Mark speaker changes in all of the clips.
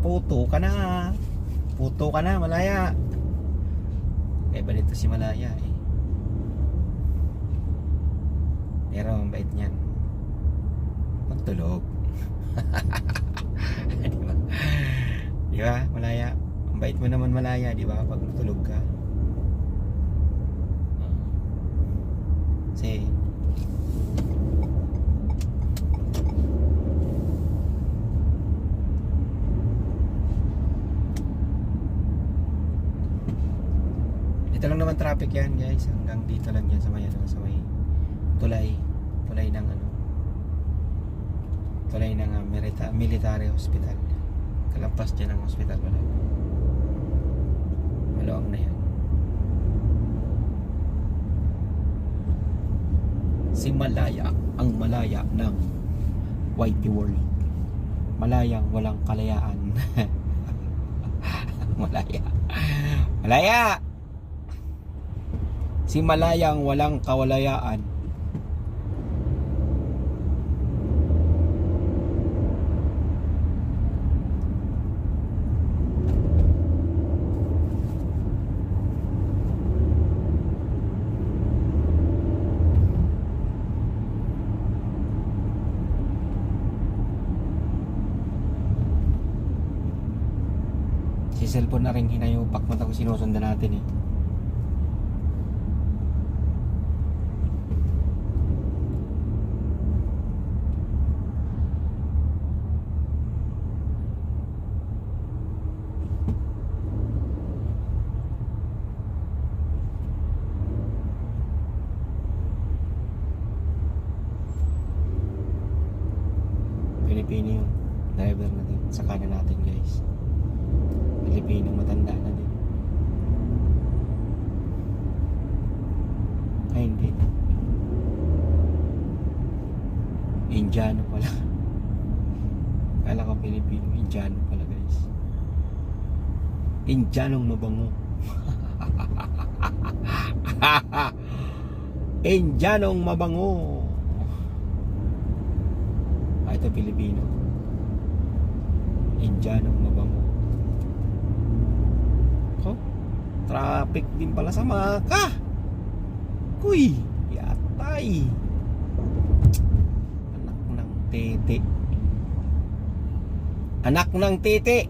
Speaker 1: Puto ka na. Puto ka na, Malaya. Kaya ba dito si Malaya eh. Pero ang bait niyan. Pagtulog. Di ba? Di ba, Malaya? Ang bait mo naman, Malaya, di ba? Pag natulog ka. Kasi dito lang naman traffic yan, guys. Hanggang dito lang yan sa may tulay ng tulay ng military hospital. Kalampas dyan ang hospital, wala. Maluwang na yan. Si Malaya, ang Malaya ng Whitey World. Malayang walang kalayaan. Malaya. Malaya! Si Malayang walang kawalayaan. Si cellphone na rin hinayupak mo tapos sinusundan natin eh. Pilipino yung driver natin sa kanan natin, guys. Pilipino, matanda na din. Ay hindi, Indiano pala. Kala ko Pilipino, Indiano pala, guys. Indianong mabango. Indianong mabango. Ito Pilipino. Indianong mabango. Oh, traffic din pala sa Maka. Kuy, yatay. Anak ng tete. Anak ng tete.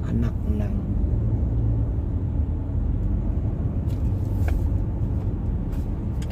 Speaker 1: Anak ng